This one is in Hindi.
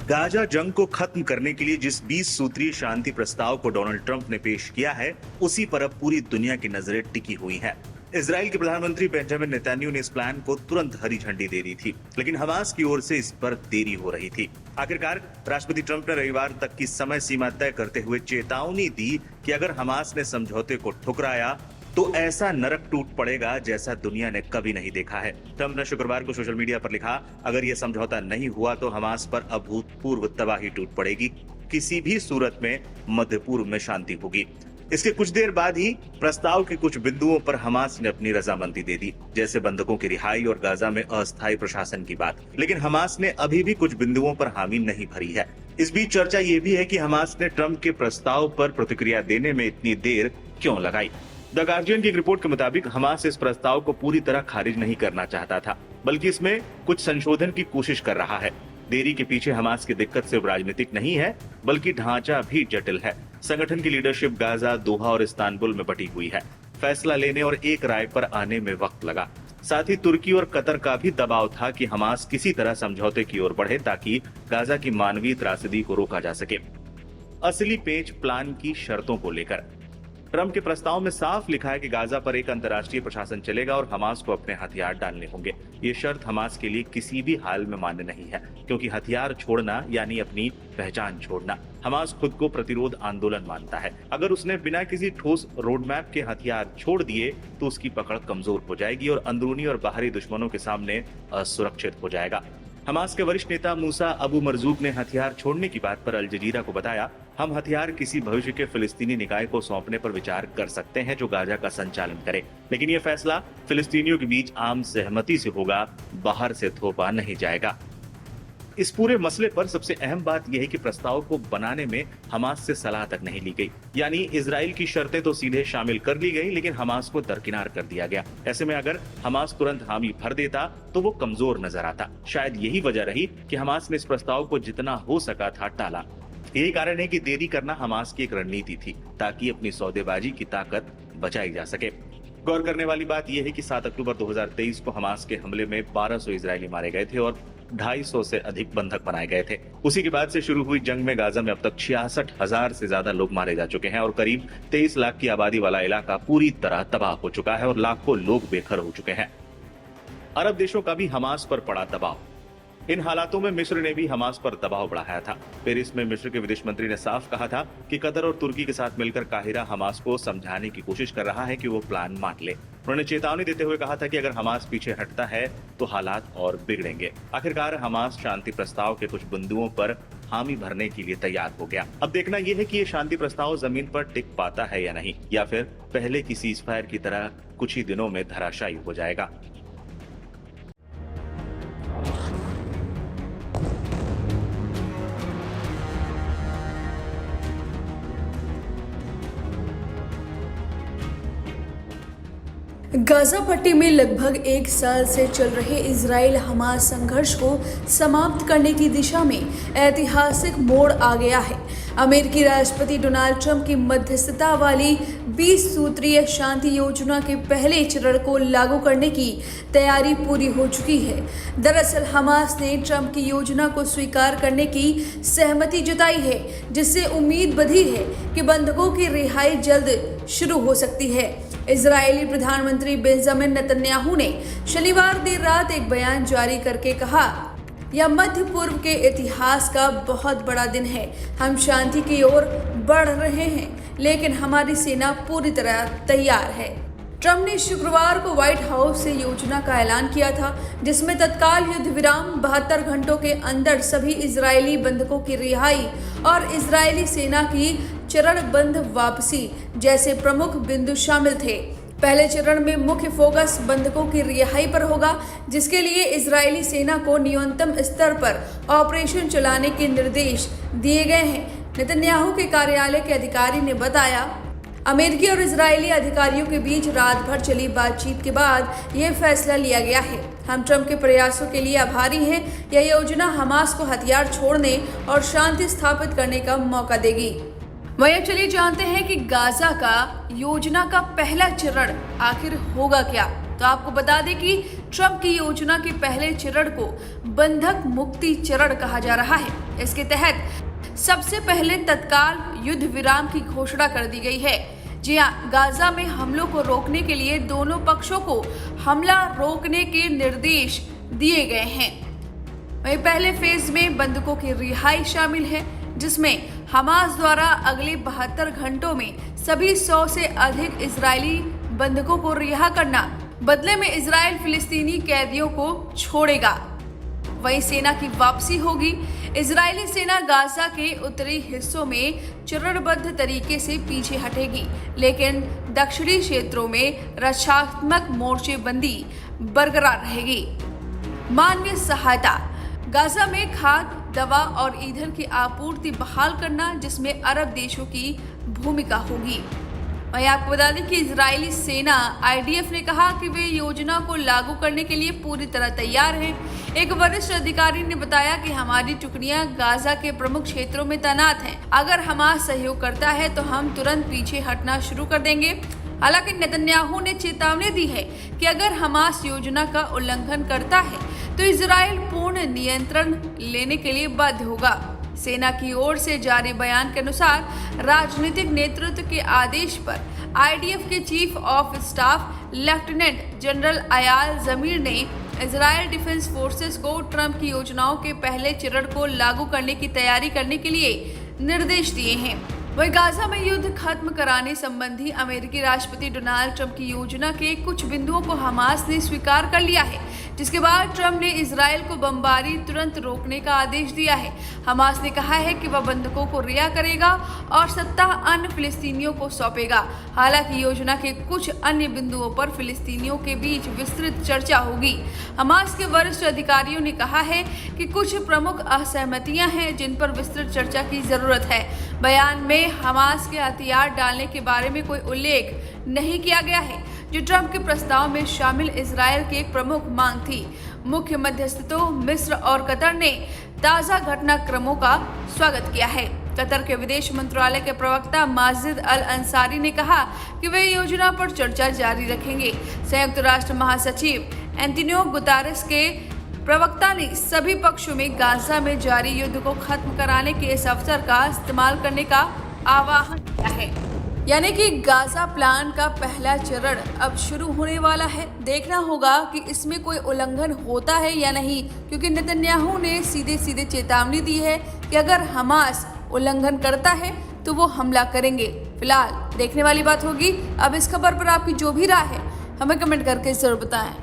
गाजा जंग को खत्म करने के लिए जिस 20 सूत्रीय शांति प्रस्ताव को डोनाल्ड ट्रंप ने पेश किया है, उसी पर अब पूरी दुनिया की नजरें टिकी हुई हैं। इजराइल के प्रधानमंत्री बेंजामिन नेतन्याहू ने इस प्लान को तुरंत हरी झंडी दे दी थी, लेकिन हमास की ओर से इस पर देरी हो रही थी। आखिरकार राष्ट्रपति ट्रंप ने रविवार तक की समय सीमा तय करते हुए चेतावनी दी कि अगर हमास ने समझौते को ठुकराया तो ऐसा नरक टूट पड़ेगा जैसा दुनिया ने कभी नहीं देखा है। ट्रंप ने शुक्रवार को सोशल मीडिया पर लिखा, अगर यह समझौता नहीं हुआ तो हमास पर अभूतपूर्व तबाही टूट पड़ेगी। किसी भी सूरत में मध्य पूर्व में शांति होगी। इसके कुछ देर बाद ही प्रस्ताव के कुछ बिंदुओं पर हमास ने अपनी रजामंदी दे दी, जैसे बंधकों की रिहाई और गाजा में अस्थायी प्रशासन की बात। लेकिन हमास ने अभी भी कुछ बिंदुओं पर हामी नहीं भरी है। इस बीच चर्चा ये भी है कि हमास ने ट्रंप के प्रस्ताव पर प्रतिक्रिया देने में इतनी देर क्यों लगाई। द गार्जियन की एक रिपोर्ट के मुताबिक हमास इस प्रस्ताव को पूरी तरह खारिज नहीं करना चाहता था, बल्कि इसमें कुछ संशोधन की कोशिश कर रहा है। देरी के पीछे हमास की दिक्कत सिर्फ राजनीतिक नहीं है, बल्कि ढांचा भी जटिल है। संगठन की लीडरशिप गाजा, दोहा और इस्तांबुल में बटी हुई है। फैसला लेने और एक राय पर आने में वक्त लगा। साथ ही तुर्की और कतर का भी दबाव था कि हमास किसी तरह समझौते की ओर बढ़े ताकि गाजा की मानवीय त्रासदी को रोका जा सके। असली पेच प्लान की शर्तों को लेकर ट्रंप के प्रस्ताव में साफ लिखा है कि गाजा पर एक अंतर्राष्ट्रीय प्रशासन चलेगा और हमास को अपने हथियार डालने होंगे। ये शर्त हमास के लिए किसी भी हाल में मान्य नहीं है, क्योंकि हथियार छोड़ना यानी अपनी पहचान छोड़ना। हमास खुद को प्रतिरोध आंदोलन मानता है। अगर उसने बिना किसी ठोस रोडमैप के हथियार छोड़ दिए तो उसकी पकड़ कमजोर हो जाएगी और अंदरूनी और बाहरी दुश्मनों के सामने असुरक्षित हो जाएगा। हमास के वरिष्ठ नेता मूसा अबू मरजूक ने हथियार छोड़ने की बात पर अल जजीरा को बताया, हम हथियार किसी भविष्य के फिलिस्तीनी निकाय को सौंपने पर विचार कर सकते हैं जो गाजा का संचालन करे, लेकिन यह फैसला फिलिस्तीनियों के बीच आम सहमति से होगा, बाहर से थोपा नहीं जाएगा। इस पूरे मसले पर सबसे अहम बात यह है कि प्रस्ताव को बनाने में हमास से सलाह तक नहीं ली गई। यानी इजराइल की शर्तें तो सीधे शामिल कर ली गई, लेकिन हमास को दरकिनार कर दिया गया। ऐसे में अगर हमास तुरंत हामी भर देता तो वो कमजोर नजर आता। शायद यही वजह रही कि हमास ने इस प्रस्ताव को जितना हो सका था टाला। यही कारण है कि देरी करना हमास की एक रणनीति थी, ताकि अपनी सौदेबाजी की ताकत बचाई जा सके। गौर करने वाली बात यह है कि 7 अक्टूबर 2023 को हमास के हमले में 1200 इजरायली मारे गए थे और 250 से अधिक बंधक बनाए गए थे। उसी के बाद से शुरू हुई जंग में गाजा में अब तक 66,000 से ज्यादा लोग मारे जा चुके हैं और करीब 23 लाख की आबादी वाला इलाका पूरी तरह तबाह हो चुका है और लाखों लोग बेघर हो चुके हैं। अरब देशों का भी हमास पर पड़ा दबाव। इन हालातों में मिस्र ने भी हमास पर दबाव बढ़ाया था। पेरिस में मिस्र के विदेश मंत्री ने साफ कहा था कि कतर और तुर्की के साथ मिलकर काहिरा हमास को समझाने की कोशिश कर रहा है कि वो प्लान मान ले। उन्होंने चेतावनी देते हुए कहा था कि अगर हमास पीछे हटता है तो हालात और बिगड़ेंगे। आखिरकार हमास शांति प्रस्ताव के कुछ बिंदुओं पर हामी भरने के लिए तैयार हो गया। अब देखना यह है कि ये शांति प्रस्ताव जमीन पर टिक पाता है या नहीं, या फिर पहले की सीजफायर की तरह कुछ ही दिनों में धराशायी हो जाएगा। गाजा पट्टी में लगभग 1 साल से चल रहे इजराइल हमास संघर्ष को समाप्त करने की दिशा में ऐतिहासिक मोड़ आ गया है। अमेरिकी राष्ट्रपति डोनाल्ड ट्रंप की मध्यस्थता वाली 20 सूत्रीय शांति योजना के पहले चरण को लागू करने की तैयारी पूरी हो चुकी है। दरअसल हमास ने ट्रंप की योजना को स्वीकार करने की सहमति जताई है, जिससे उम्मीद बंधी है कि बंधकों की रिहाई जल्द शुरू हो सकती है। इजरायली प्रधानमंत्री बेंजामिन नेतन्याहू ने शनिवार देर रात एक बयान जारी करके कहा, यह मध्य पूर्व के इतिहास का बहुत बड़ा दिन है। हम शांति की ओर बढ़ रहे हैं, लेकिन हमारी सेना पूरी तरह तैयार है। ट्रंप ने शुक्रवार को व्हाइट हाउस से योजना का ऐलान किया था, जिसमें तत्काल युद्ध विराम, 72 घंटों के अंदर सभी इजरायली बंधकों की रिहाई और इजरायली सेना की चरणबद्ध वापसी जैसे प्रमुख बिंदु शामिल थे। पहले चरण में मुख्य फोकस बंधकों की रिहाई पर होगा, जिसके लिए इजरायली सेना को न्यूनतम स्तर पर ऑपरेशन चलाने के निर्देश दिए गए हैं। नेतन्याहू के कार्यालय के अधिकारी ने बताया, अमेरिकी और इजरायली अधिकारियों के बीच रात भर चली बातचीत के बाद यह फैसला लिया गया है। हम ट्रंप के प्रयासों के लिए आभारी हैं। यह योजना हमास को हथियार छोड़ने और शांति स्थापित करने का मौका देगी। वहीं चलिए जानते हैं कि गाजा का योजना का पहला चरण आखिर होगा क्या। तो आपको बता दें कि ट्रंप की योजना के पहले चरण को बंधक मुक्ति चरण कहा जा रहा है। इसके तहत सबसे पहले तत्काल युद्ध विराम की घोषणा कर दी गई है। जी हां, गाजा में हमलों को रोकने के लिए दोनों पक्षों को हमला रोकने के निर्देश दिए गए हैं। वहीं पहले फेज में बंधकों की रिहाई शामिल है, जिसमें हमास द्वारा अगले 72 घंटों में सभी 100 से अधिक इजरायली बंधकों को रिहा करना, बदले में इजराइल फिलिस्तीनी कैदियों को छोड़ेगा। वहीं सेना की वापसी होगी। इजरायली सेना गाजा के उत्तरी हिस्सों में चरणबद्ध तरीके से पीछे हटेगी, लेकिन दक्षिणी क्षेत्रों में रक्षात्मक मोर्चेबंदी बरकरार रहेगी। मानवीय सहायता, गाजा में खाद्य, दवा और ईंधन की आपूर्ति बहाल करना, जिसमें अरब देशों की भूमिका होगी। वहीं आपको बता दें कि इजरायली सेना IDF ने कहा कि वे योजना को लागू करने के लिए पूरी तरह तैयार हैं। एक वरिष्ठ अधिकारी ने बताया कि हमारी टुकड़ियां गाजा के प्रमुख क्षेत्रों में तैनात हैं। अगर हमास सहयोग करता है तो हम तुरंत पीछे हटना शुरू कर देंगे। हालांकि नेतन्याहू ने चेतावनी दी है कि अगर हमास योजना का उल्लंघन करता है तो इजराइल पूर्ण नियंत्रण लेने के लिए बाध्य होगा। सेना की ओर से जारी बयान के अनुसार राजनीतिक नेतृत्व के आदेश पर IDF के chief of staff lieutenant general Eyal Zamir ने इजराइल डिफेंस फोर्सेस को ट्रंप की योजनाओं के पहले चरण को लागू करने की तैयारी करने के लिए निर्देश दिए हैं। वहीं गाजा में युद्ध खत्म कराने संबंधी अमेरिकी राष्ट्रपति डोनाल्ड ट्रंप की योजना के कुछ बिंदुओं को हमास ने स्वीकार कर लिया है, जिसके बाद ट्रंप ने इजराइल को बमबारी तुरंत रोकने का आदेश दिया है। हमास ने कहा है कि वह बंधकों को रिहा करेगा और सत्ता अन्य फिलिस्तीनियों को सौंपेगा। हालांकि योजना के कुछ अन्य बिंदुओं पर फिलिस्तीनियों के बीच विस्तृत चर्चा होगी। हमास के वरिष्ठ अधिकारियों ने कहा है कि कुछ प्रमुख असहमतियां हैं जिन पर विस्तृत चर्चा की जरूरत है। बयान में हमास के हथियार डालने के बारे में कोई उल्लेख नहीं किया गया है, जो ट्रंप के प्रस्ताव में शामिल इजराइल की एक प्रमुख मांग थी। मुख्य मध्यस्थों मिस्र और कतर ने ताज़ा घटनाक्रमों का स्वागत किया है। कतर के विदेश मंत्रालय के प्रवक्ता माजिद अल अंसारी ने कहा कि वे योजना पर चर्चा जारी रखेंगे। संयुक्त राष्ट्र महासचिव एंटोनियो गुतेरेस के प्रवक्ता ने सभी पक्षों में गाजा में जारी युद्ध को खत्म कराने के इस अवसर का इस्तेमाल करने का आह्वान किया है। यानी कि गाजा प्लान का पहला चरण अब शुरू होने वाला है। देखना होगा कि इसमें कोई उल्लंघन होता है या नहीं, क्योंकि नेतन्याहू ने सीधे सीधे चेतावनी दी है कि अगर हमास उल्लंघन करता है तो वो हमला करेंगे। फिलहाल देखने वाली बात होगी। अब इस खबर पर आपकी जो भी राय है हमें कमेंट करके जरूर बताएं।